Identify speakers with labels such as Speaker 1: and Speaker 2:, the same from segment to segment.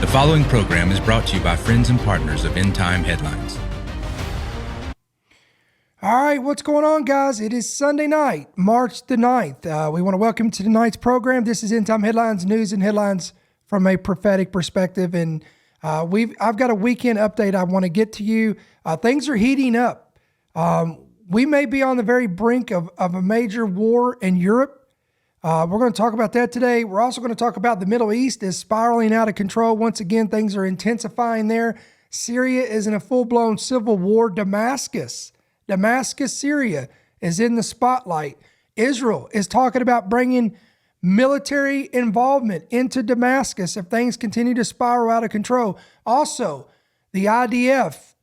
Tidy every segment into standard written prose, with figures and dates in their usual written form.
Speaker 1: The following program is brought to you by friends and partners of End Time Headlines.
Speaker 2: All right, what's going on, guys? It is Sunday night, March the 9th. We want to welcome you to tonight's program. This is End Time Headlines, news and headlines from a prophetic perspective. And I've got a weekend update I want to get to you. Things are heating up. We may be on the very brink of a major war in Europe. We're going to talk about that today. We're also going to talk about the Middle East is spiraling out of control. Once again, things are intensifying there. Syria is in a full-blown civil war. Damascus, Syria is in the spotlight. Israel is talking about bringing military involvement into Damascus if things continue to spiral out of control. Also, the IDF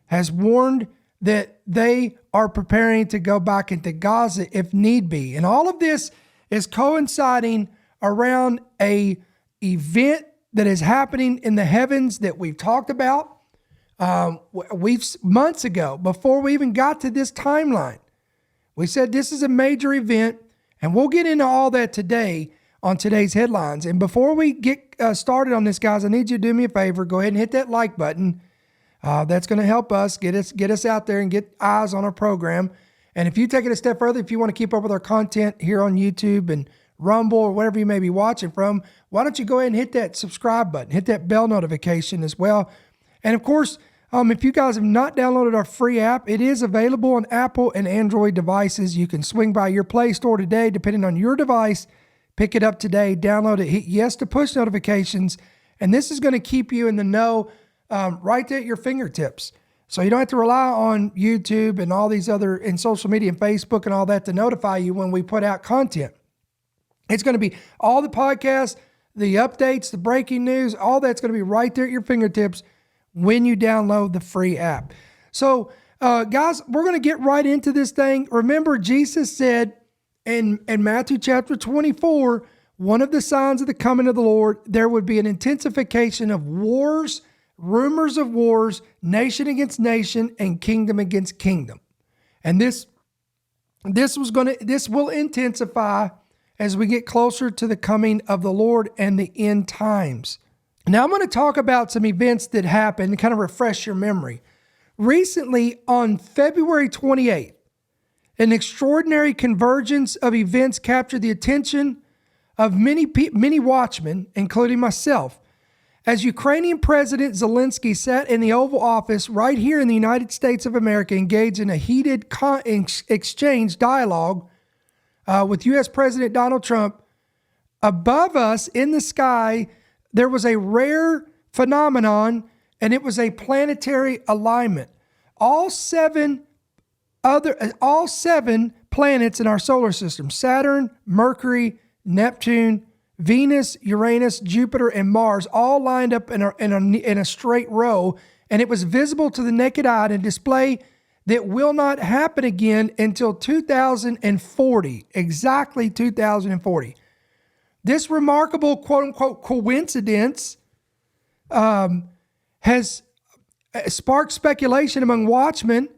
Speaker 2: has warned that they are preparing to go back into Gaza if need be. And all of this is coinciding around a event that is happening in the heavens that we've talked about. Months ago, before we even got to this timeline, we said this is a major event, and we'll get into all that today on today's headlines. And before we get started on this, guys, I need you to do me a favor. Go ahead and hit that like button. That's going to help us get us out there and get eyes on our program. And if you take it a step further, if you want to keep up with our content here on YouTube and Rumble or wherever you may be watching from, why don't you go ahead and hit that subscribe button, hit that bell notification as well. And of course, if you guys have not downloaded our free app, it is available on Apple and Android devices. You can swing by your Play Store today, depending on your device, pick it up today, download it, hit yes to push notifications, and this is going to keep you in the know right there at your fingertips. So you don't have to rely on YouTube and all these other, and social media and Facebook and all that to notify you when we put out content. It's going to be all the podcasts, the updates, the breaking news, all that's going to be right there at your fingertips when you download the free app. So guys, we're going to get right into this thing. Remember, Jesus said in Matthew chapter 24, one of the signs of the coming of the Lord, there would be an intensification of wars, rumors of wars, nation against nation, and kingdom against kingdom. And this will intensify as we get closer to the coming of the Lord and the end times. Now I'm going to talk about some events that happened to kind of refresh your memory. Recently, on February 28th, an extraordinary convergence of events captured the attention of many watchmen, including myself, as Ukrainian President Zelensky sat in the Oval Office right here in the United States of America, engaged in a heated exchange dialogue with U.S. President Donald Trump. Above us in the sky, there was a rare phenomenon, and it was a planetary alignment. All seven planets in our solar system, Saturn, Mercury, Neptune, Venus, Uranus, Jupiter, and Mars, all lined up in a straight row, and it was visible to the naked eye in a display that will not happen again until 2040, exactly 2040. This remarkable quote-unquote coincidence has sparked speculation among watchmen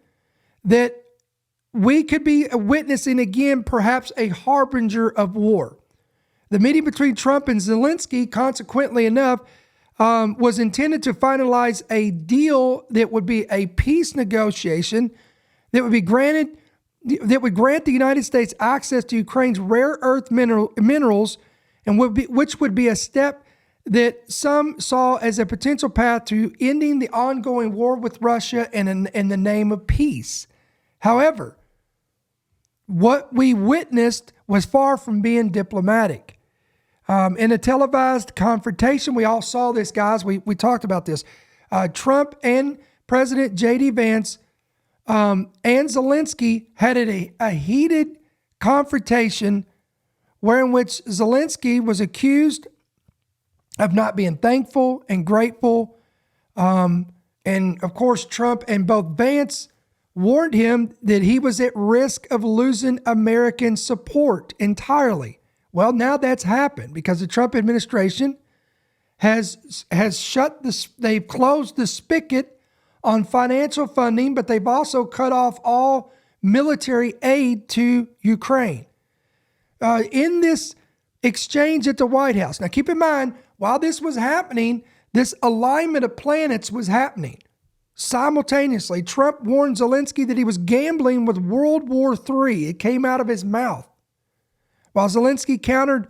Speaker 2: that we could be witnessing again perhaps a harbinger of war. The meeting between Trump and Zelensky, consequently enough, was intended to finalize a deal that would be a peace negotiation that would grant the United States access to Ukraine's rare earth minerals, and which would be a step that some saw as a potential path to ending the ongoing war with Russia in the name of peace. However, what we witnessed was far from being diplomatic. In a televised confrontation, we all saw this, guys. We talked about this. Trump and President J.D. Vance and Zelensky had a heated confrontation wherein which Zelensky was accused of not being thankful and grateful. And of course, Trump and both Vance warned him that he was at risk of losing American support entirely. Well, now that's happened because the Trump administration has they've closed the spigot on financial funding, but they've also cut off all military aid to Ukraine. In this exchange at the White House. Now, keep in mind, while this was happening, This alignment of planets was happening. Simultaneously, Trump warned Zelensky that he was gambling with World War III. It came out of his mouth. While Zelensky countered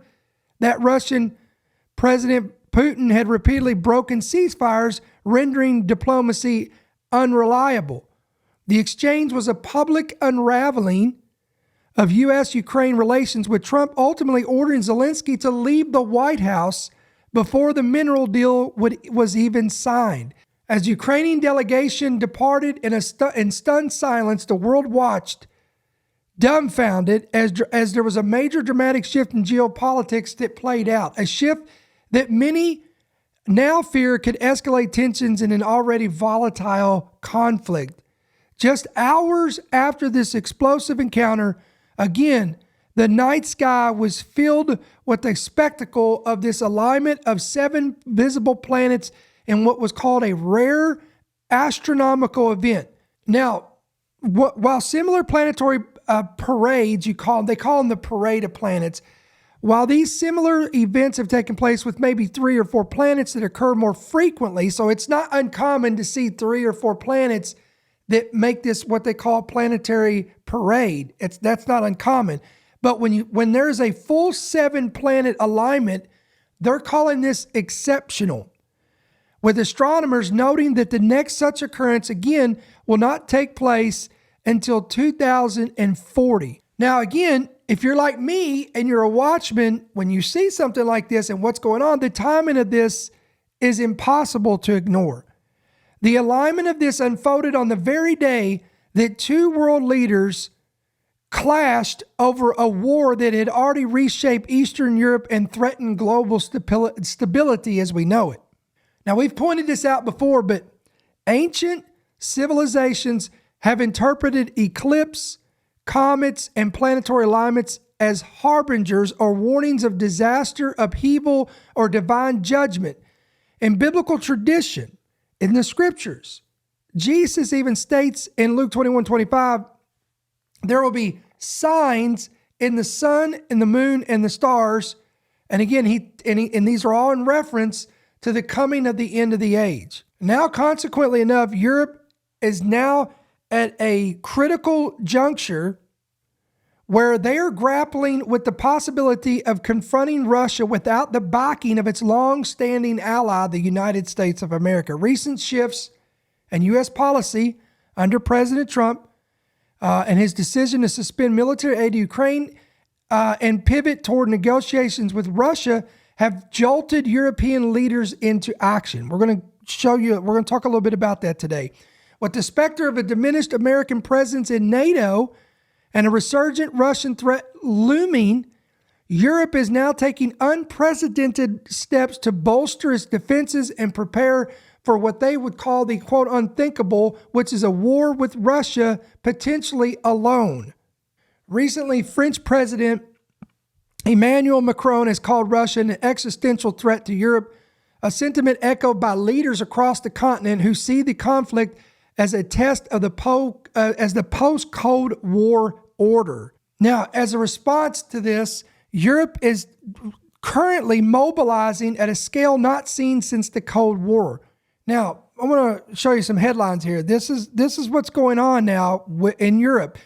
Speaker 2: that Russian President Putin had repeatedly broken ceasefires, rendering diplomacy unreliable. The exchange was a public unraveling of U.S.-Ukraine relations, with Trump ultimately ordering Zelensky to leave the White House before the mineral deal was even signed. As the Ukrainian delegation departed in stunned silence, the world watched, dumbfounded, as there was a major dramatic shift in geopolitics that played out, a shift that many now fear could escalate tensions in an already volatile conflict. Just hours after this explosive encounter, again, the night sky was filled with a spectacle of this alignment of 7 visible planets in what was called a rare astronomical event. Now, while similar planetary parades, they call them the Parade of Planets, while these similar events have taken place with maybe 3 or 4 planets that occur more frequently, so it's not uncommon to see 3 or 4 planets that make this what they call planetary parade. That's not uncommon. But when there's a full 7 planet alignment, they're calling this exceptional, with astronomers noting that the next such occurrence again will not take place until 2040. Now again, if you're like me and you're a watchman, when you see something like this and what's going on, the timing of this is impossible to ignore. The alignment of this unfolded on the very day that 2 world leaders clashed over a war that had already reshaped Eastern Europe and threatened global stability as we know it. Now, we've pointed this out before, but ancient civilizations have interpreted eclipse, comets, and planetary alignments as harbingers or warnings of disaster, upheaval, or divine judgment. In biblical tradition, in the scriptures, Jesus even states in Luke 21:25, there will be signs in the sun and the moon and the stars. And again, these are all in reference to the coming of the end of the age. Now, consequently enough, Europe is now at a critical juncture where they are grappling with the possibility of confronting Russia without the backing of its long-standing ally, the United States of America. Recent shifts in U.S. policy under President Trump and his decision to suspend military aid to Ukraine and pivot toward negotiations with Russia have jolted European leaders into action. We're going to talk a little bit about that today. With the specter of a diminished American presence in NATO and a resurgent Russian threat looming, Europe is now taking unprecedented steps to bolster its defenses and prepare for what they would call the quote unthinkable, which is a war with Russia potentially alone. Recently, French President Emmanuel Macron has called Russia an existential threat to Europe, a sentiment echoed by leaders across the continent who see the conflict as a test of the post-Cold War order. Now, as a response to this, Europe is currently mobilizing at a scale not seen since the Cold War. Now, I want to show you some headlines here. This is what's going on now in Europe.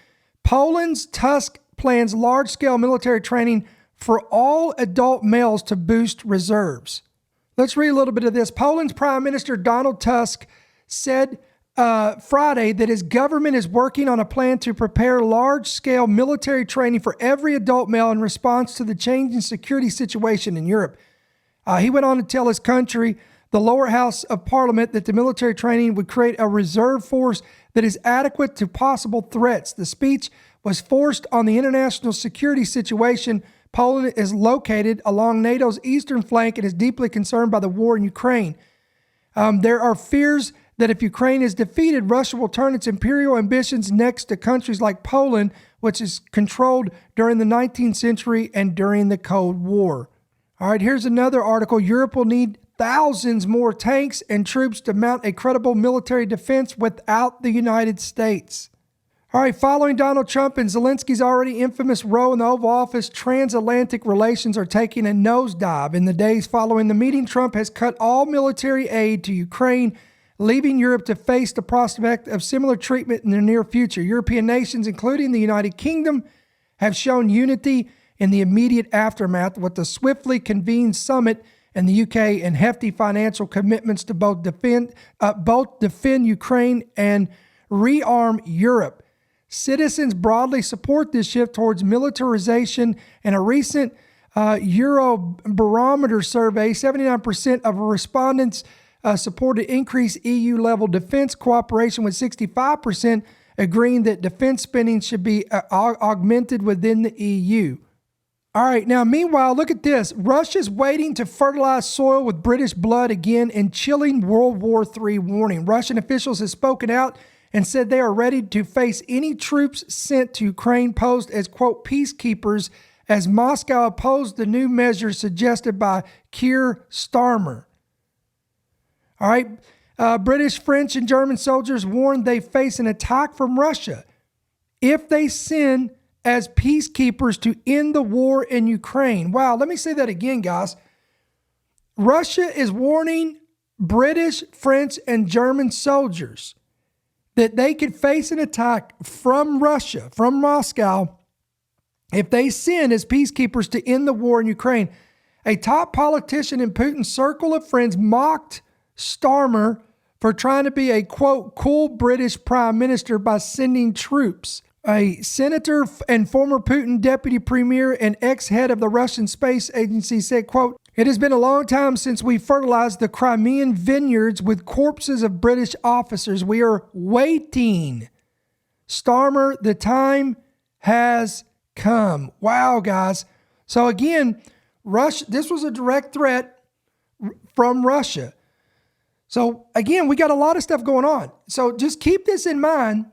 Speaker 2: Poland's Tusk plans large-scale military training for all adult males to boost reserves. Let's read a little bit of this. Poland's Prime Minister Donald Tusk said Friday that his government is working on a plan to prepare large-scale military training for every adult male in response to the changing security situation in Europe. He went on to tell his country, the lower house of parliament, that the military training would create a reserve force that is adequate to possible threats. The speech was forced on the international security situation. Poland is located along NATO's eastern flank and is deeply concerned by the war in Ukraine. There are fears that if Ukraine is defeated, Russia will turn its imperial ambitions next to countries like Poland, which is controlled during the 19th century and during the Cold War. All right, here's another article. Europe will need thousands more tanks and troops to mount a credible military defense without the United States. All right, following Donald Trump and Zelensky's already infamous row in the Oval Office, transatlantic relations are taking a nosedive. In the days following the meeting, Trump has cut all military aid to Ukraine, leaving Europe to face the prospect of similar treatment in the near future. European nations, including the United Kingdom, have shown unity in the immediate aftermath with the swiftly convened summit in the UK and hefty financial commitments to both defend Ukraine and rearm Europe. Citizens broadly support this shift towards militarization. In a recent Eurobarometer survey, 79% of respondents supported increased EU-level defense cooperation, with 65% agreeing that defense spending should be augmented within the EU. All right, now, meanwhile, look at this. Russia's waiting to fertilize soil with British blood again in chilling World War III warning. Russian officials have spoken out and said they are ready to face any troops sent to Ukraine posed as, quote, peacekeepers, as Moscow opposed the new measures suggested by Keir Starmer. All right, British, French, and German soldiers warned they face an attack from Russia if they send as peacekeepers to end the war in Ukraine. Wow, let me say that again, guys. Russia is warning British, French, and German soldiers that they could face an attack from Russia, from Moscow, if they send as peacekeepers to end the war in Ukraine. A top politician in Putin's circle of friends mocked Starmer for trying to be a, quote, cool British prime minister by sending troops. A senator and former Putin deputy premier and ex-head of the Russian space agency said, quote, "It has been a long time since we fertilized the Crimean vineyards with corpses of British officers. We are waiting. Starmer, the time has come." Wow, guys. So again, this was a direct threat from Russia. So again, we got a lot of stuff going on. So just keep this in mind,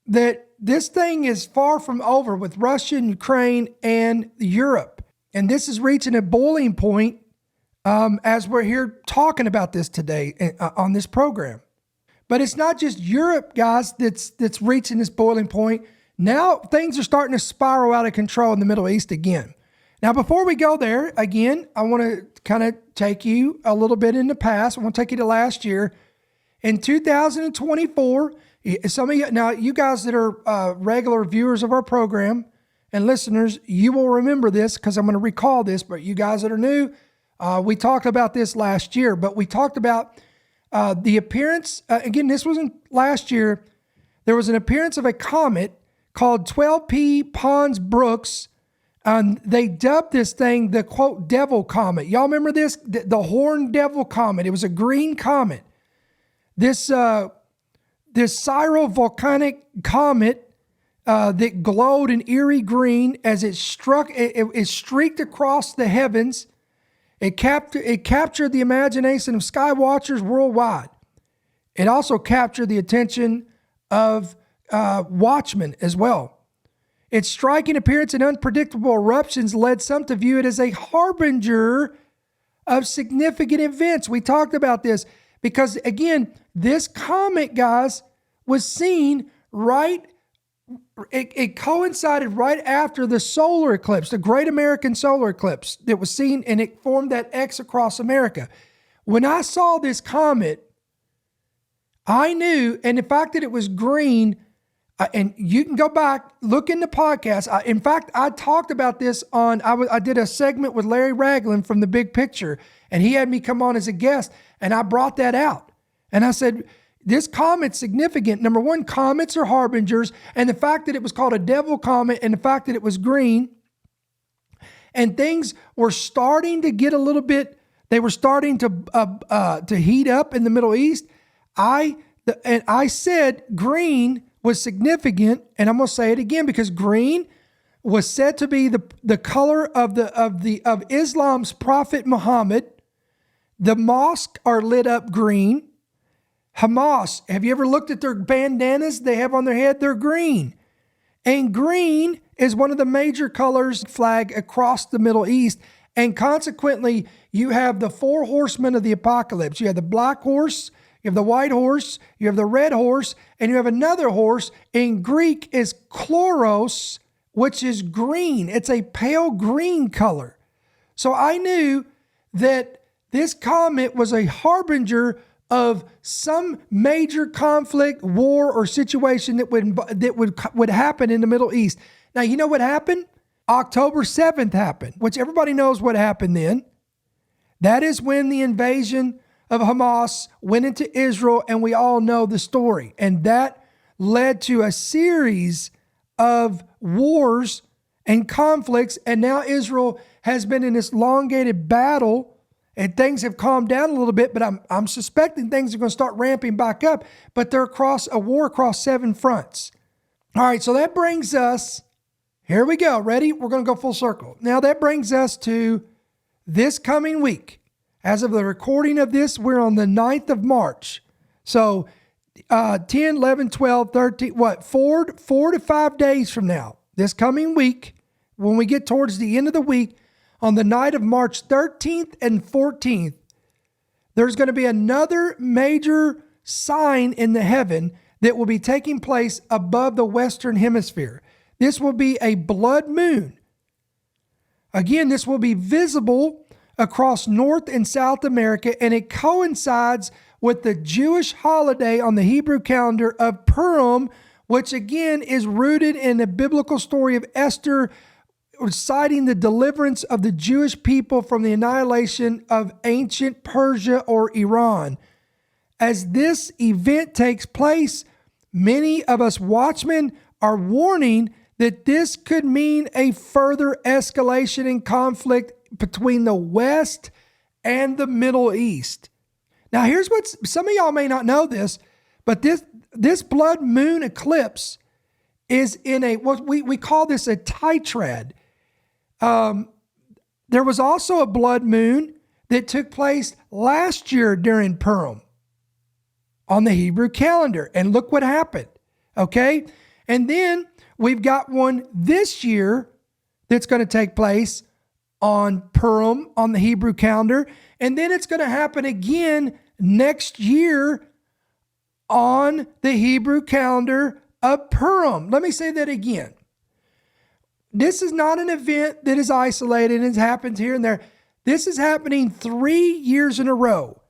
Speaker 2: that this thing is far from over with Russia and Ukraine and Europe. And this is reaching a boiling point as we're here talking about this today on this program. But it's not just Europe, guys, that's reaching this boiling point. Now things are starting to spiral out of control in the Middle East again. Now, before we go there, again, I want to kind of take you a little bit in the past. I want to take you to last year. In 2024, some of you, now you guys that are regular viewers of our program and listeners, you will remember this because I'm going to recall this, but you guys that are new, we talked about this last year, but we talked about the appearance, again, this wasn't last year, there was an appearance of a comet called 12P Pons-Brooks. They dubbed this thing the, quote, devil comet. Y'all remember this? The horned devil comet. It was a green comet. This syrovolcanic comet that glowed an eerie green as it struck, it streaked across the heavens. It captured the imagination of sky watchers worldwide. It also captured the attention of watchmen as well. Its striking appearance and unpredictable eruptions led some to view it as a harbinger of significant events. We talked about this because, again, this comet, guys, was seen it coincided right after the solar eclipse, the Great American Solar Eclipse that was seen, and it formed that X across America. When I saw this comet, I knew, and the fact that it was green, and you can go back, look in the podcast. In fact, I talked about this I did a segment with Larry Ragland from The Big Picture, and he had me come on as a guest, and I brought that out. And I said, this comet's significant. Number one, comets are harbingers, and the fact that it was called a devil comet and the fact that it was green, and things were starting to get a little bit, they were starting to heat up in the Middle East. I said green was significant, and I'm going to say it again because green was said to be the color of Islam's prophet Muhammad. The mosques are lit up green. Hamas, have you ever looked at their bandanas they have on their head? They're green. And green is one of the major colors flag across the Middle East. And consequently, you have the four horsemen of the apocalypse. You have the black horse, You have the white horse, you have the red horse, and you have another horse. In Greek is chloros, which is green. It's a pale green color. So I knew that this comet was a harbinger of some major conflict, war, or situation that would happen in the Middle East. Now, you know what happened? October 7th happened, which everybody knows what happened then. That is when the invasion of Hamas went into Israel, and we all know the story. And that led to a series of wars and conflicts, and now Israel has been in this elongated battle, and things have calmed down a little bit, but I'm suspecting things are going to start ramping back up, but they're across a war across 7 fronts. All right, so that brings us, here we go, ready? We're going to go full circle. Now that brings us to this coming week. As of the recording of this, we're on the 9th of March. So 10, 11, 12, 13, 4 to 5 days from now, this coming week, when we get towards the end of the week, on the night of March 13th and 14th, there's going to be another major sign in the heaven that will be taking place above the Western Hemisphere. This will be a blood moon. Again, this will be visible across North and South America, and it coincides with the Jewish holiday on the Hebrew calendar of Purim, which again is rooted in the biblical story of Esther, citing the deliverance of the Jewish people from the annihilation of ancient Persia or Iran. As this event takes place, many of us watchmen are warning that this could mean a further escalation in conflict between the West and the Middle East. Now, here's what some of y'all may not know this, but this blood moon eclipse is in what we call this a tetrad. There was also a blood moon that took place last year during Purim on the Hebrew calendar, and look what happened. Okay, and then we've got one this year that's going to take place on Purim on the Hebrew calendar. And then it's going to happen again next year on the Hebrew calendar of Purim. Let me say that again. This is not an event that is isolated and happens here and there. This is happening 3 years in a row.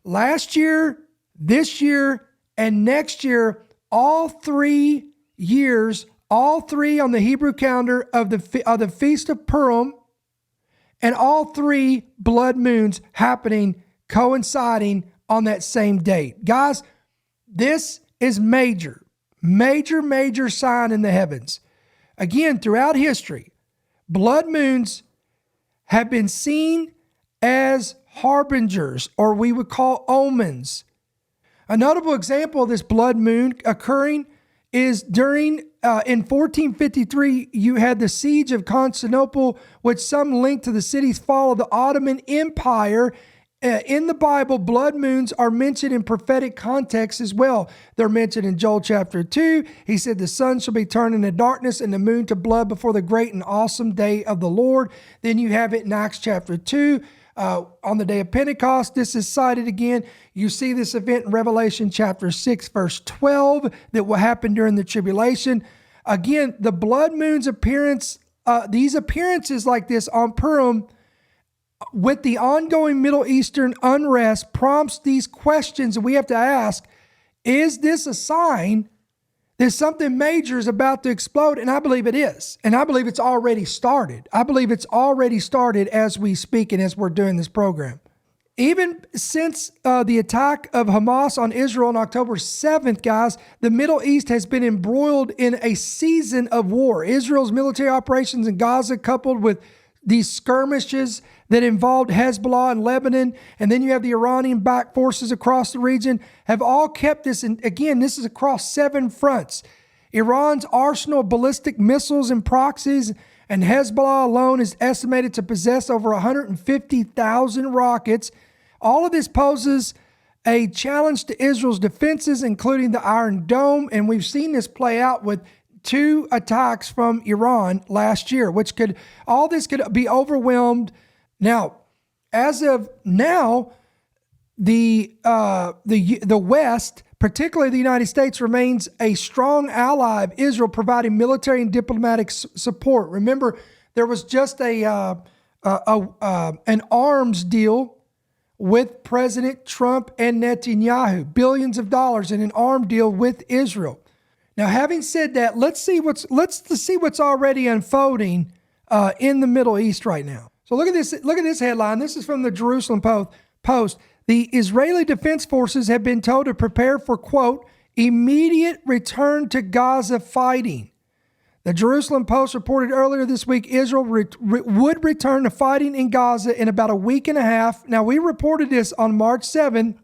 Speaker 2: Last year, this year, and next year, all 3 years, all 3 on the Hebrew calendar of the Feast of Purim, and all 3 blood moons happening, coinciding on that same date. Guys, this is major sign in the heavens. Again, throughout history, blood moons have been seen as harbingers, or we would call omens. A notable example of this blood moon occurring is during, in 1453, you had the siege of Constantinople, which some link to the city's fall of the Ottoman Empire. In the Bible, blood moons are mentioned in prophetic context as well. They're mentioned in Joel chapter 2. He said, the sun shall be turned into darkness and the moon to blood before the great and awesome day of the Lord. Then you have it in Acts chapter 2. On the day of Pentecost, this is cited again. You see this event in Revelation chapter 6, verse 12, that will happen during the tribulation. Again, the blood moon's appearance, these appearances like this on Purim, with the ongoing Middle Eastern unrest, prompts these questions that we have to ask. Is this a sign that something major is about to explode? And I believe it is. And I believe it's already started. I believe it's already started as we speak and as we're doing this program. Even since the attack of Hamas on Israel on October 7th, guys, the Middle East has been embroiled in a season of war. Israel's military operations in Gaza, coupled with these skirmishes that involved Hezbollah and Lebanon, and then you have the Iranian-backed forces across the region, have all kept this, and again, this is across 7 fronts. Iran's arsenal of ballistic missiles and proxies, and Hezbollah alone is estimated to possess over 150,000 rockets. All of this poses a challenge to Israel's defenses, including the Iron Dome, and we've seen this play out with 2 attacks from Iran last year, all this could be overwhelmed. Now, as of now, the West, particularly the United States, remains a strong ally of Israel, providing military and diplomatic support. Remember, there was just an arms deal with President Trump and Netanyahu, billions of dollars in an arms deal with Israel. Now, having said that, let's see what's already unfolding in the Middle East right now. So look at this. Look at this headline. This is from the Jerusalem Post. The Israeli Defense Forces have been told to prepare for, quote, immediate return to Gaza fighting. The Jerusalem Post reported earlier this week Israel would return to fighting in Gaza in about a week and a half. Now, we reported this on March 7.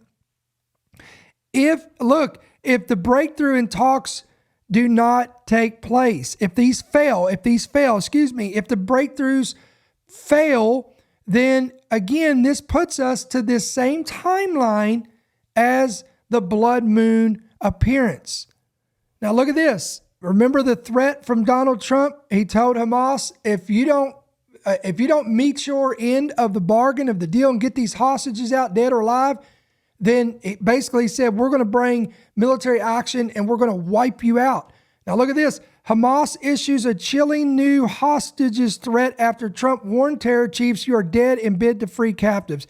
Speaker 2: If the breakthrough in talks do not take place, if the breakthroughs fail, then again, this puts us to this same timeline as the blood moon appearance. Now, look at this. Remember the threat from Donald Trump? He told Hamas, if you don't meet your end of the bargain of the deal and get these hostages out dead or alive, then it basically said, we're going to bring military action and we're going to wipe you out. Now look at this. Hamas issues a chilling new hostages threat after Trump warned terror chiefs you are dead and bid to free captives.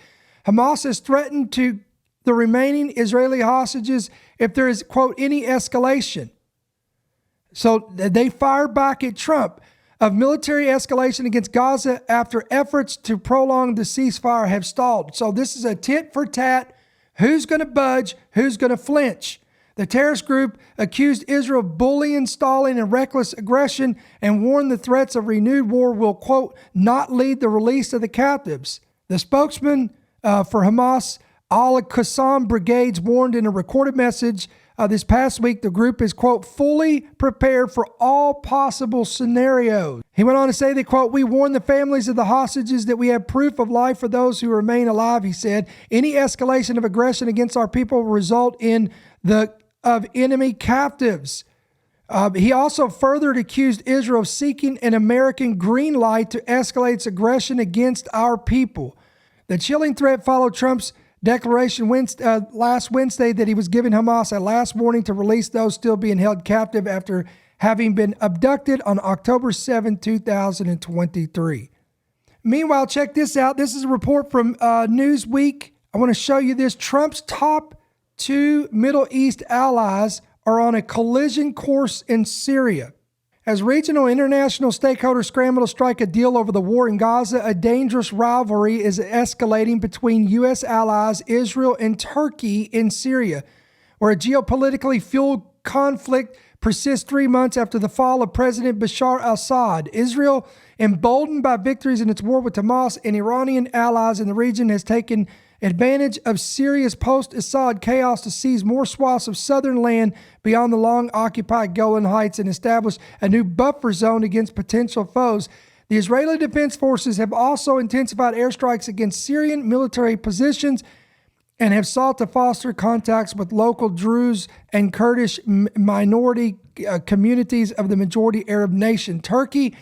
Speaker 2: Hamas has threatened to the remaining Israeli hostages if there is, quote, any escalation. So they fired back at Trump of military escalation against Gaza after efforts to prolong the ceasefire have stalled. So this is a tit for tat. Who's going to budge? Who's going to flinch? The terrorist group accused Israel of bullying, stalling, and reckless aggression and warned the threats of renewed war will, quote, not lead the release of the captives. The spokesman for Hamas, Al-Qassam brigades, warned in a recorded message this past week the group is, quote, fully prepared for all possible scenarios. He went on to say that, quote, we warn the families of the hostages that we have proof of life for those who remain alive, he said. Any escalation of aggression against our people will result in of enemy captives. He also further accused Israel of seeking an American green light to escalate its aggression against our people. The chilling threat followed Trump's declaration last Wednesday that he was giving Hamas a last warning to release those still being held captive after having been abducted on October 7, 2023. Meanwhile, check this out. This is a report from Newsweek. I want to show you this. Trump's top two Middle East allies are on a collision course in Syria. As regional and international stakeholders scramble to strike a deal over the war in Gaza, a dangerous rivalry is escalating between U.S. allies Israel and Turkey in Syria, where a geopolitically fueled conflict persists 3 months after the fall of President Bashar al-Assad. Israel, emboldened by victories in its war with Hamas and Iranian allies in the region, has taken advantage of Syria's post-Assad chaos to seize more swaths of southern land beyond the long-occupied Golan Heights and establish a new buffer zone against potential foes. The Israeli Defense Forces have also intensified airstrikes against Syrian military positions and have sought to foster contacts with local Druze and Kurdish minority communities of the majority Arab nation. Turkey,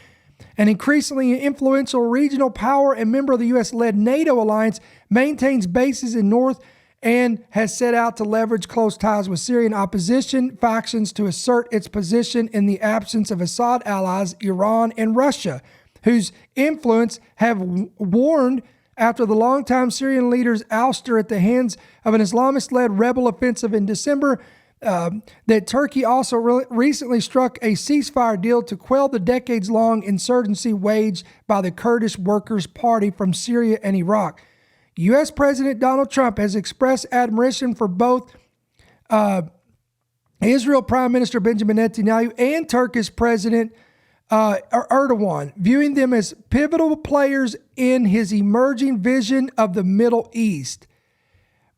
Speaker 2: an increasingly influential regional power and member of the U.S.-led NATO alliance, maintains bases in North and has set out to leverage close ties with Syrian opposition factions to assert its position in the absence of Assad allies, Iran and Russia, whose influence have warned after the longtime Syrian leader's ouster at the hands of an Islamist-led rebel offensive in December, that Turkey also recently struck a ceasefire deal to quell the decades-long insurgency waged by the Kurdish Workers' Party from Syria and Iraq. U.S. President Donald Trump has expressed admiration for both Israel Prime Minister Benjamin Netanyahu and Turkish President Erdogan, viewing them as pivotal players in his emerging vision of the Middle East.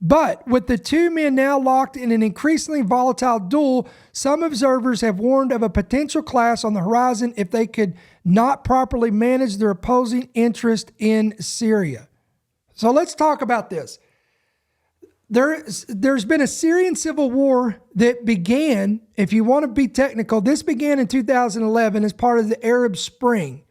Speaker 2: But with the two men now locked in an increasingly volatile duel, some observers have warned of a potential clash on the horizon if they could not properly manage their opposing interest in Syria. So let's talk about this. There's been a Syrian civil war that began, if you want to be technical, this began in 2011 as part of the Arab Spring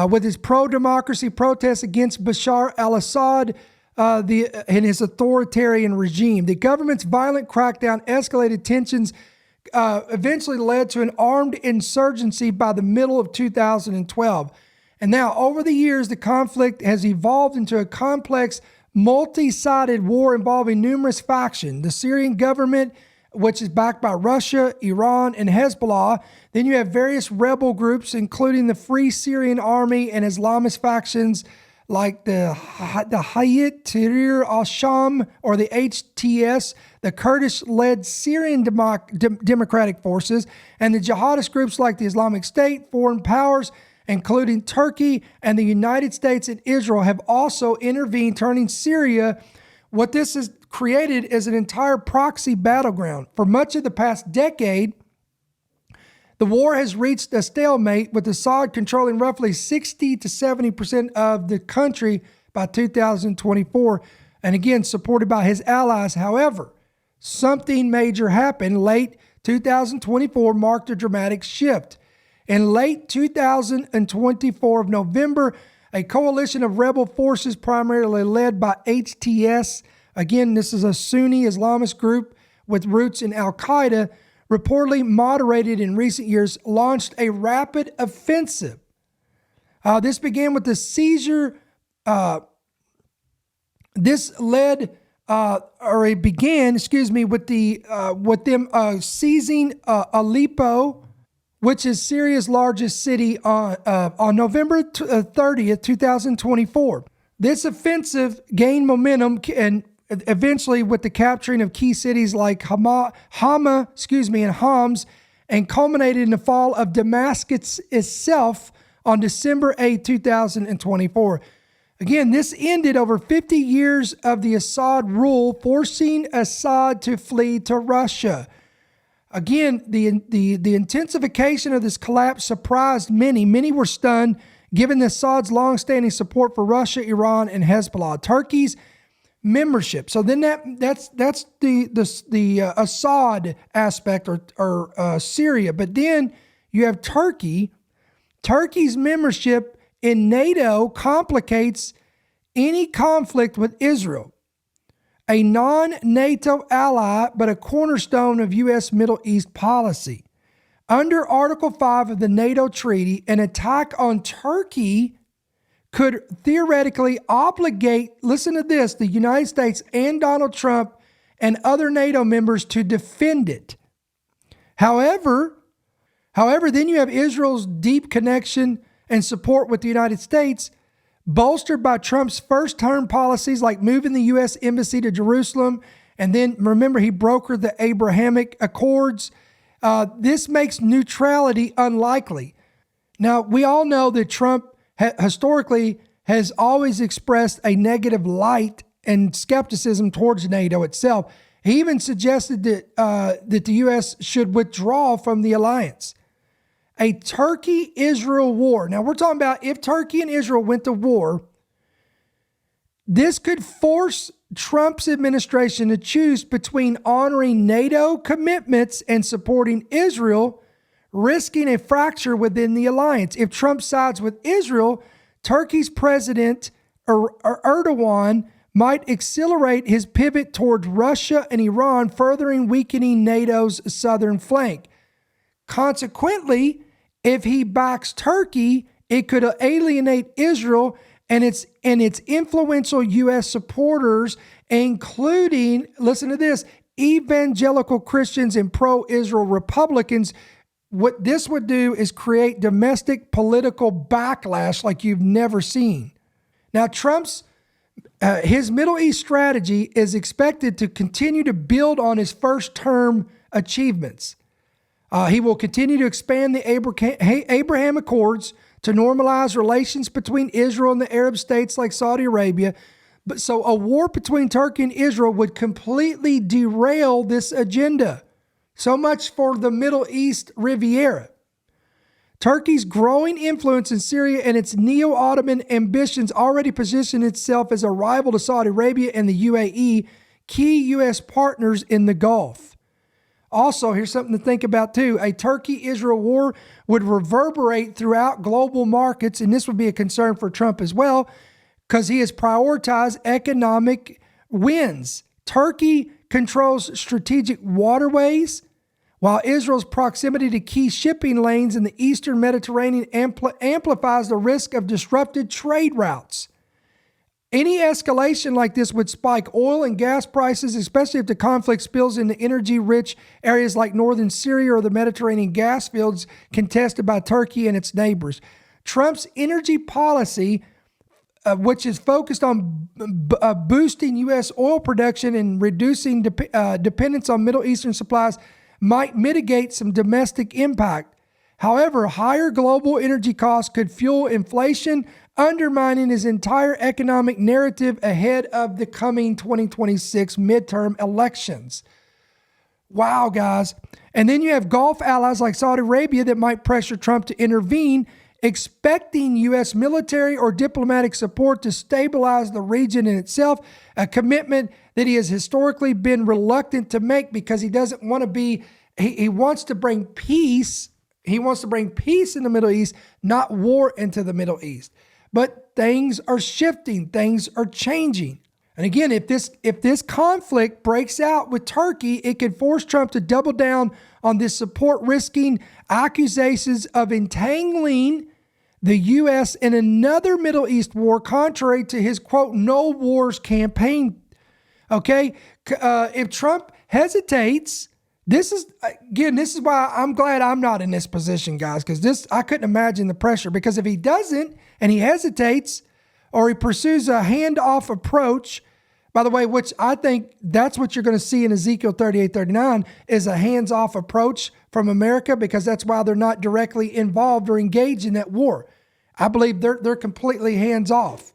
Speaker 2: with its pro-democracy protests against Bashar al-Assad, in his authoritarian regime. The government's violent crackdown escalated tensions, eventually led to an armed insurgency by the middle of 2012. And now, over the years, the conflict has evolved into a complex, multi-sided war involving numerous factions. The Syrian government, which is backed by Russia, Iran, and Hezbollah. Then you have various rebel groups, including the Free Syrian Army and Islamist factions like the Hayat Tahrir al-Sham, or the HTS, the Kurdish-led Syrian Democratic Forces, and the jihadist groups like the Islamic State. Foreign powers, including Turkey and the United States and Israel, have also intervened, turning Syria, what this has created, is an entire proxy battleground. For much of the past decade, the war has reached a stalemate, with Assad controlling roughly 60 to 70% of the country by 2024, and again, supported by his allies. However, something major happened. Late 2024 marked a dramatic shift. In late 2024 of November, a coalition of rebel forces primarily led by HTS, again, this is a Sunni Islamist group with roots in Al-Qaeda, reportedly moderated in recent years, launched a rapid offensive. This began with the seizure. It began with them seizing Aleppo, which is Syria's largest city, on November 30th, 2024. This offensive gained momentum, and eventually with the capturing of key cities like Hama and Homs, and culminated in the fall of Damascus itself on December 8, 2024. Again, this ended over 50 years of the Assad rule, forcing Assad to flee to Russia. Again, the intensification of this collapse surprised many. Many were stunned, given Assad's longstanding support for Russia, Iran, and Hezbollah. Turkey's membership. So then that's the Assad aspect, or Syria. But then you have Turkey. Turkey's membership in NATO complicates any conflict with Israel, a non-NATO ally, but a cornerstone of U.S. Middle East policy. Under Article 5 of the NATO treaty, an attack on Turkey could theoretically obligate, listen to this, the United States and Donald Trump and other NATO members to defend it. However, then you have Israel's deep connection and support with the United States, bolstered by Trump's first-term policies like moving the U.S. Embassy to Jerusalem, and then, remember, he brokered the Abrahamic Accords. This makes neutrality unlikely. Now, we all know that Trump historically has always expressed a negative light and skepticism towards NATO itself. He even suggested that the U.S. should withdraw from the alliance. A Turkey-Israel war. Now, we're talking about if Turkey and Israel went to war, this could force Trump's administration to choose between honoring NATO commitments and supporting Israel, risking a fracture within the alliance. If Trump sides with Israel, Turkey's president Erdogan might accelerate his pivot toward Russia and Iran, furthering weakening NATO's southern flank. Consequently, if he backs Turkey, it could alienate Israel and its influential U.S. supporters, including, listen to this, evangelical Christians and pro-Israel Republicans. What this would do is create domestic political backlash like you've never seen. Now, Trump's his Middle East strategy is expected to continue to build on his first-term achievements. He will continue to expand the Abraham Accords to normalize relations between Israel and the Arab states like Saudi Arabia. But so a war between Turkey and Israel would completely derail this agenda. So much for the Middle East Riviera. Turkey's growing influence in Syria and its neo-Ottoman ambitions already position itself as a rival to Saudi Arabia and the UAE, key U.S. partners in the Gulf. Also, here's something to think about too. A Turkey-Israel war would reverberate throughout global markets, and this would be a concern for Trump as well, because he has prioritized economic wins. Turkey controls strategic waterways, while Israel's proximity to key shipping lanes in the eastern Mediterranean amplifies the risk of disrupted trade routes. Any escalation like this would spike oil and gas prices, especially if the conflict spills into energy-rich areas like northern Syria or the Mediterranean gas fields contested by Turkey and its neighbors. Trump's energy policy, which is focused on boosting U.S. oil production and reducing dependence on Middle Eastern supplies, might mitigate some domestic impact. However, higher global energy costs could fuel inflation, undermining his entire economic narrative ahead of the coming 2026 midterm elections. Wow, guys. And then you have Gulf allies like Saudi Arabia that might pressure Trump to intervene, expecting U.S. military or diplomatic support to stabilize the region in itself, a commitment that he has historically been reluctant to make because he doesn't want to be, he wants to bring peace. He wants to bring peace in the Middle East, not war into the Middle East. But things are shifting, things are changing. And again, if this conflict breaks out with Turkey, it could force Trump to double down on this support, risking accusations of entangling the U.S. in another Middle East war, contrary to his, quote, no wars campaign. Okay? If Trump hesitates, this is why I'm glad I'm not in this position, guys, because I couldn't imagine the pressure. Because if he doesn't and he hesitates or he pursues a handoff approach, by the way, which I think that's what you're going to see in Ezekiel 38:39 is a hands-off approach from America, because that's why they're not directly involved or engaged in that war. I believe they're completely hands-off.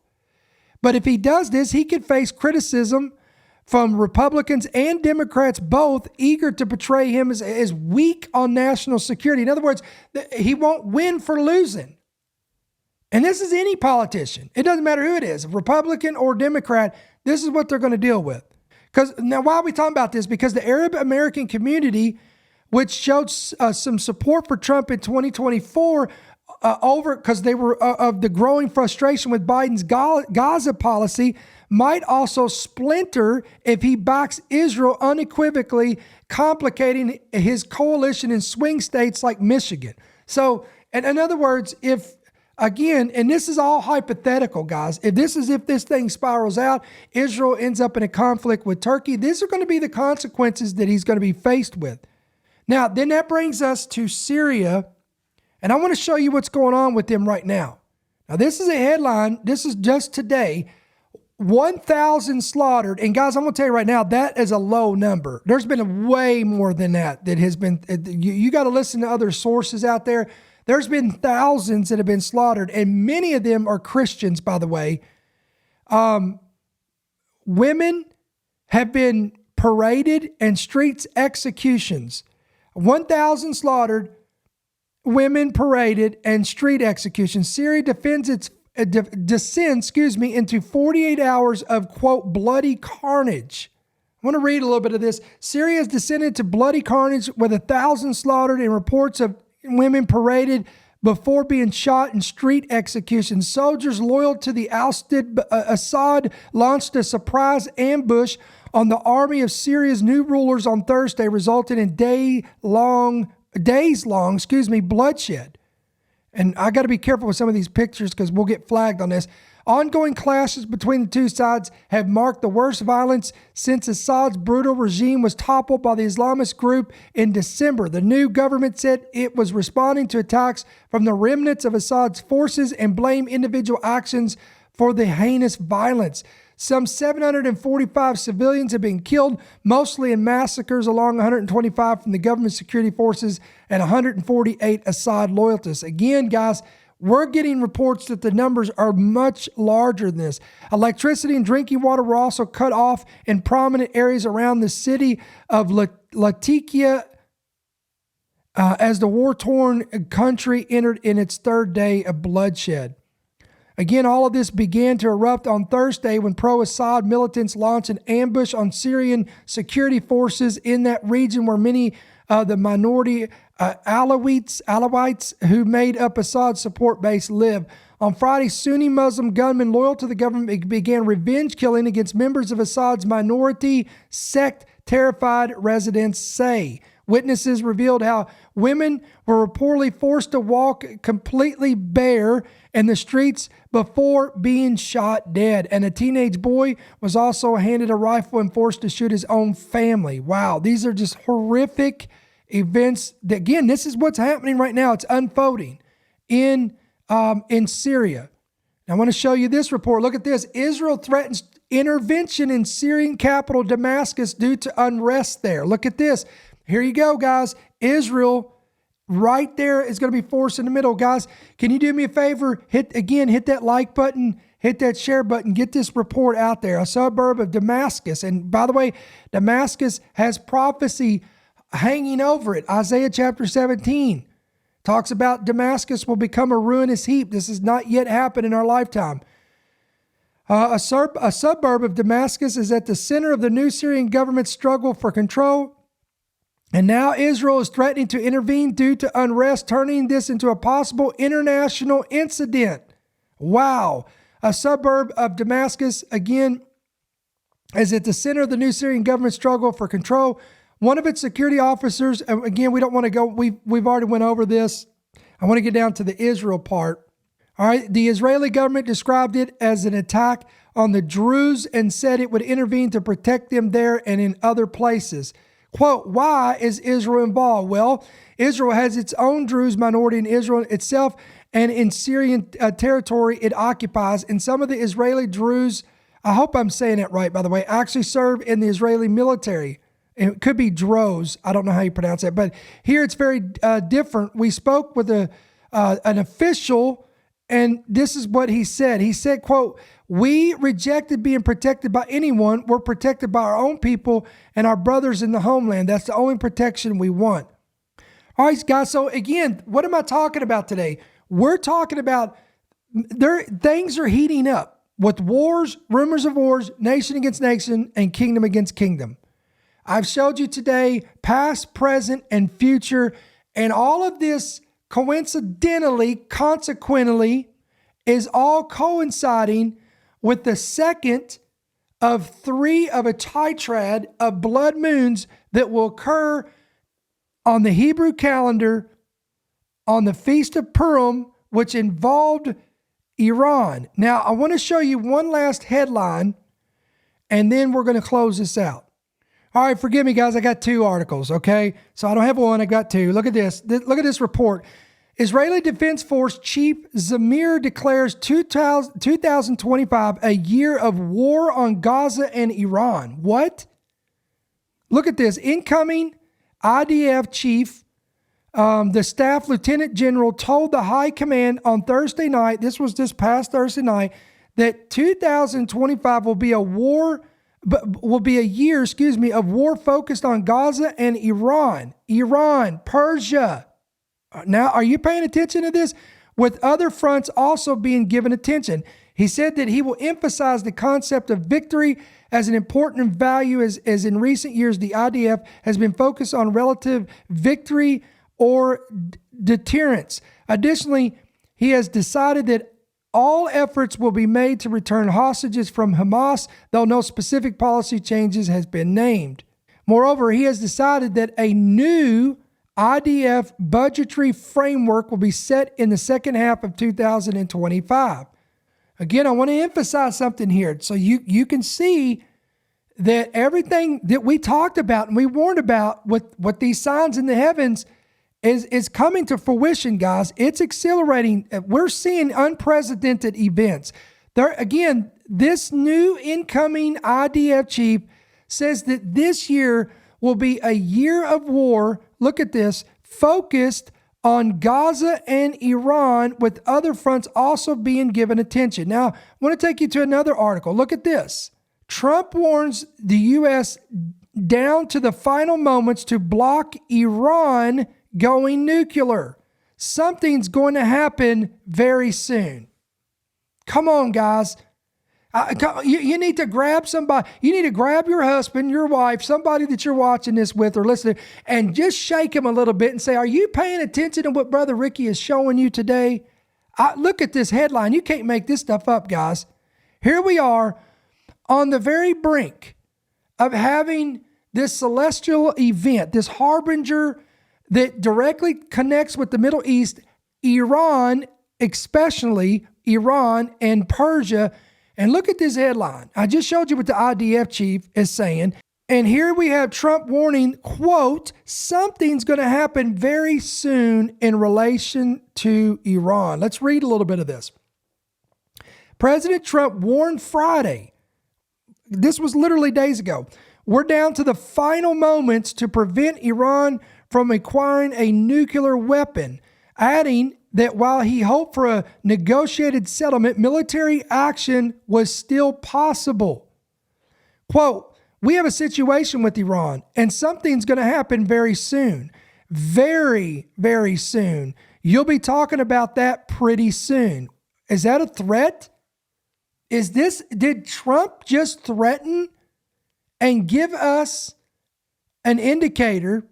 Speaker 2: But if he does this, he could face criticism from Republicans and Democrats, both eager to portray him as weak on national security. In other words, he won't win for losing. And this is any politician. It doesn't matter who it is, Republican or Democrat. This is what they're going to deal with. Because now, why are we talking about this? Because the Arab American community, which showed some support for Trump in 2024, because they were of the growing frustration with Biden's Gaza policy, might also splinter if he backs Israel unequivocally, complicating his coalition in swing states like Michigan. So, in other words, again, and this is all hypothetical, guys. If this thing spirals out, Israel ends up in a conflict with Turkey, these are going to be the consequences that he's going to be faced with. Now, then that brings us to Syria, and I want to show you what's going on with them right now. Now, this is a headline. This is just today. 1,000 slaughtered. And guys, I'm going to tell you right now, that is a low number. There's been way more than that has been. You got to listen to other sources out there. There's been thousands that have been slaughtered, and many of them are Christians, by the way. Women have been paraded and streets executions. 1,000 slaughtered, women paraded, and street executions. Syria descends into 48 hours of, quote, bloody carnage. I want to read a little bit of this. Syria has descended to bloody carnage with 1,000 slaughtered and reports of women paraded before being shot in street executions. Soldiers loyal to the ousted Assad launched a surprise ambush on the army of Syria's new rulers on Thursday, resulting in days-long bloodshed. And I got to be careful with some of these pictures because we'll get flagged on this. Ongoing clashes between the two sides have marked the worst violence since Assad's brutal regime was toppled by the Islamist group in December. The new government said it was responding to attacks from the remnants of Assad's forces and blamed individual actions for the heinous violence. Some 745 civilians have been killed, mostly in massacres, along 125 from the government security forces and 148 Assad loyalists. Again, guys, we're getting reports that the numbers are much larger than this. Electricity and drinking water were also cut off in prominent areas around the city of Latakia as the war-torn country entered in its third day of bloodshed. Again, all of this began to erupt on Thursday when pro-Assad militants launched an ambush on Syrian security forces in that region where many of the minority Alawites who made up Assad's support base live. On Friday, Sunni Muslim gunmen loyal to the government began revenge killing against members of Assad's minority sect, terrified residents say. Witnesses revealed how women were reportedly forced to walk completely bare in the streets before being shot dead. And a teenage boy was also handed a rifle and forced to shoot his own family. Wow, these are just horrific events. Again, this is what's happening right now. It's unfolding in Syria. I want to show you this report. Look at this. Israel threatens intervention in Syrian capital Damascus due to unrest there. Look at this. Here you go, guys. Israel right there is going to be forced in the middle. Guys, can you do me a favor? Hit that like button, hit that share button, get this report out there. A suburb of Damascus. And by the way, Damascus has prophecy hanging over it. Isaiah chapter 17 talks about Damascus will become a ruinous heap. This has not yet happened in our lifetime. A suburb of Damascus is at the center of the new Syrian government's struggle for control. And now Israel is threatening to intervene due to unrest, turning this into a possible international incident. Wow. A suburb of Damascus, again, is at the center of the new Syrian government struggle for control. One of its security officers, again, we don't want to go, we've already went over this. I want to get down to the Israel part. All right. The Israeli government described it as an attack on the Druze and said it would intervene to protect them there and in other places. Quote, why is Israel involved? Well, Israel has its own Druze minority in Israel itself and in Syrian territory it occupies. And some of the Israeli Druze, I hope I'm saying it right, by the way, actually serve in the Israeli military. It could be Druze. I don't know how you pronounce it, but here it's very different. We spoke with an official, and this is what he said. He said, quote, we rejected being protected by anyone. We're protected by our own people and our brothers in the homeland. That's the only protection we want. All right, guys. So again, what am I talking about today? We're talking about things are heating up with wars, rumors of wars, nation against nation, and kingdom against kingdom. I've showed you today past, present, and future, and all of this consequently, is all coinciding with the second of three of a tetrad of blood moons that will occur on the Hebrew calendar on the Feast of Purim, which involved Iran. Now, I want to show you one last headline, and then we're going to close this out. All right, forgive me, guys. I got two articles, okay? So I don't have one. I got two. Look at this. Look at this report. Israeli Defense Force Chief Zamir declares 2025 a year of war on Gaza and Iran. What? Look at this. Incoming IDF chief, the staff lieutenant general, told the high command on Thursday night, this was this past Thursday night, that 2025 will be a year of war focused on Gaza and Iran, Persia. Now, are you paying attention to this? With other fronts also being given attention. He said that he will emphasize the concept of victory as an important value as in recent years, the IDF has been focused on relative victory or deterrence. Additionally, he has decided that all efforts will be made to return hostages from Hamas, though no specific policy changes has been named. Moreover, he has decided that a new IDF budgetary framework will be set in the second half of 2025. Again, I want to emphasize something here so you can see that everything that we talked about and we warned about with what these signs in the heavens is coming to fruition, guys. It's accelerating. We're seeing unprecedented events. Again, this new incoming IDF chief says that this year will be a year of war. Look at this, focused on Gaza and Iran, with other fronts also being given attention. Now, I want to take you to another article. Look at this. Trump warns the U.S. down to the final moments to block Iran going nuclear. Something's going to happen very soon. Come on, guys. You need to grab somebody. You need to grab your husband, your wife, somebody that you're watching this with or listening, and just shake him a little bit and say, are you paying attention to what Brother Ricky is showing you today? Look at this headline. You can't make this stuff up, guys. Here we are on the very brink of having this celestial event, this harbinger that directly connects with the Middle East, Iran, especially Iran and Persia. And look at this headline. I just showed you what the IDF chief is saying. And here we have Trump warning, quote, something's going to happen very soon in relation to Iran. Let's read a little bit of this. President Trump warned Friday, this was literally days ago, we're down to the final moments to prevent Iran from acquiring a nuclear weapon, adding that while he hoped for a negotiated settlement, military action was still possible. Quote, we have a situation with Iran, and something's going to happen very soon. Very, very soon. You'll be talking about that pretty soon. Is that a threat? Did Trump just threaten and give us an indicator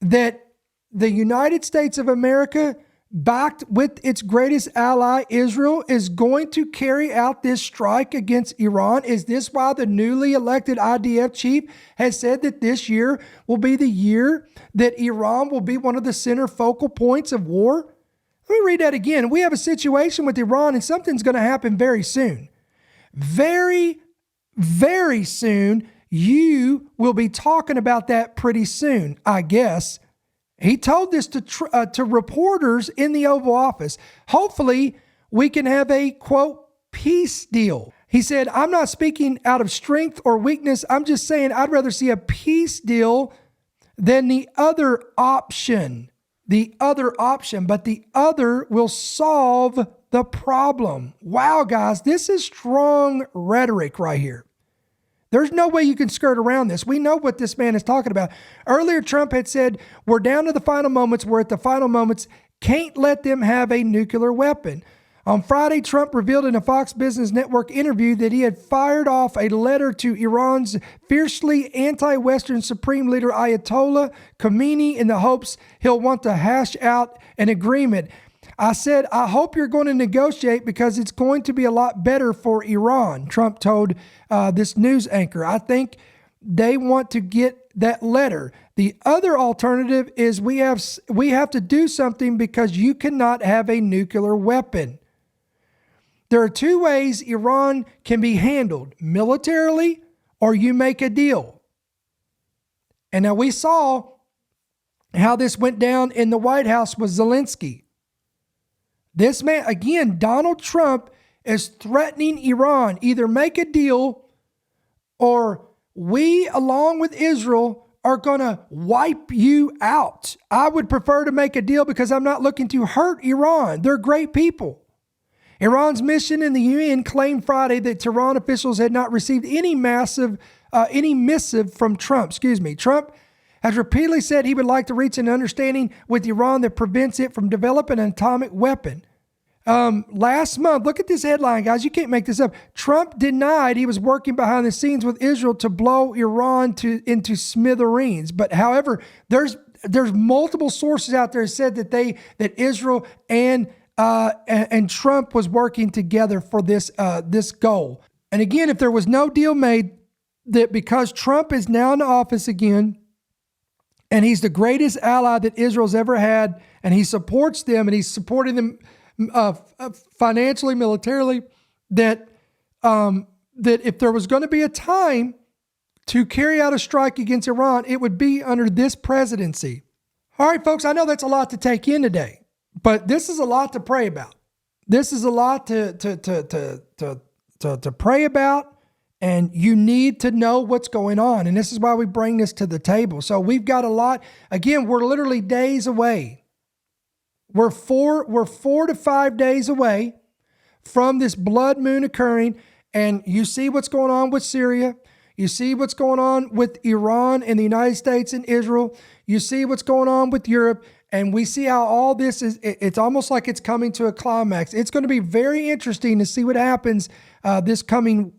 Speaker 2: that the United States of America, backed with its greatest ally, Israel, is going to carry out this strike against Iran? Is this why the newly elected IDF chief has said that this year will be the year that Iran will be one of the center focal points of war? Let me read that again. We have a situation with Iran, and something's going to happen very soon. Very, very soon. You will be talking about that pretty soon, I guess. He told this to reporters in the Oval Office. Hopefully, we can have a, quote, peace deal. He said, I'm not speaking out of strength or weakness. I'm just saying I'd rather see a peace deal than the other option. But the other will solve the problem. Wow, guys, this is strong rhetoric right here. There's no way you can skirt around this. We know what this man is talking about. Earlier, Trump had said, we're down to the final moments. We're at the final moments. Can't let them have a nuclear weapon. On Friday, Trump revealed in a Fox Business Network interview that he had fired off a letter to Iran's fiercely anti-Western Supreme Leader Ayatollah Khomeini in the hopes he'll want to hash out an agreement. I said, I hope you're going to negotiate because it's going to be a lot better for Iran, Trump told this news anchor. I think they want to get that letter. The other alternative is we have to do something because you cannot have a nuclear weapon. There are two ways Iran can be handled, militarily or you make a deal. And now we saw how this went down in the White House with Zelensky. This man, again, Donald Trump is threatening Iran. Either make a deal or we, along with Israel, are going to wipe you out. I would prefer to make a deal because I'm not looking to hurt Iran. They're great people. Iran's mission in the UN claimed Friday that Tehran officials had not received any missive from Trump. Trump has repeatedly said he would like to reach an understanding with Iran that prevents it from developing an atomic weapon. Last month, look at this headline, guys. You can't make this up. Trump denied he was working behind the scenes with Israel to blow Iran into smithereens. But however, there's multiple sources out there that said that Israel and Trump was working together for this goal. And again, if there was no deal made, that because Trump is now in office again, and he's the greatest ally that Israel's ever had, and he supports them, and he's supporting them financially, militarily, that if there was going to be a time to carry out a strike against Iran, it would be under this presidency. All right, folks, I know that's a lot to take in today, but this is a lot to pray about. This is a lot to pray about. And you need to know what's going on. And this is why we bring this to the table. So we've got a lot. Again, we're literally days away. We're 4 to 5 days away from this blood moon occurring. And you see what's going on with Syria. You see what's going on with Iran and the United States and Israel. You see what's going on with Europe. And we see how all this is, it's almost like it's coming to a climax. It's going to be very interesting to see what happens this coming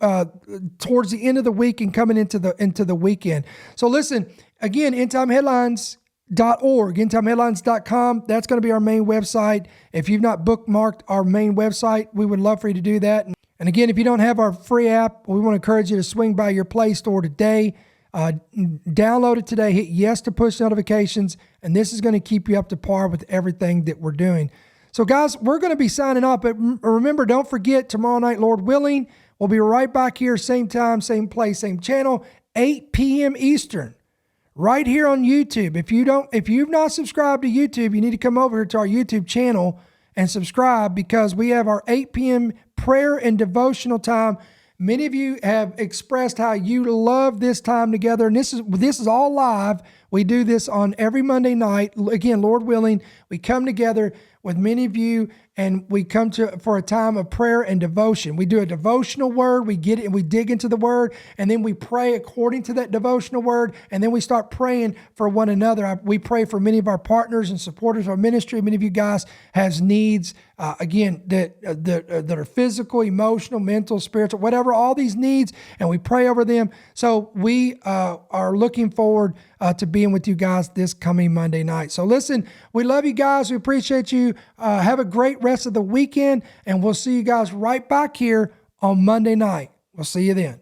Speaker 2: towards the end of the week and coming into the weekend. So listen, again, End Time Headlines endtimeheadlines.com. That's going to be our main website. If you've not bookmarked our main website, we would love for you to do that. And again, if you don't have our free app, we want to encourage you to swing by your Play Store today. Download it today, hit yes to push notifications, and this is going to keep you up to par with everything that we're doing. So guys, we're going to be signing off, but remember, don't forget, tomorrow night, Lord willing, we'll be right back here, same time, same place, same channel, 8 p.m. Eastern, right here on YouTube. If you've not subscribed to YouTube, you need to come over here to our YouTube channel and subscribe, because we have our 8 p.m. prayer and devotional time. Many of you have expressed how you love this time together, and this is all live. We do this on every Monday night. Again, Lord willing, we come together with many of you, and we come for a time of prayer and devotion. We do a devotional word, we get it, and we dig into the word, and then we pray according to that devotional word, and then we start praying for one another. We pray for many of our partners and supporters of our ministry. Many of you guys has needs, again, that are physical, emotional, mental, spiritual, whatever, all these needs, and we pray over them. So we are looking forward to being with you guys this coming Monday night. So listen, we love you guys. We appreciate you. Have a great rest of the weekend, and we'll see you guys right back here on Monday night. We'll see you then.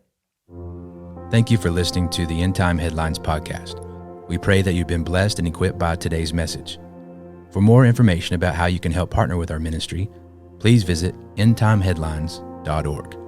Speaker 1: Thank you for listening to the End Time Headlines podcast. We pray that you've been blessed and equipped by today's message. For more information about how you can help partner with our ministry, please visit endtimeheadlines.org.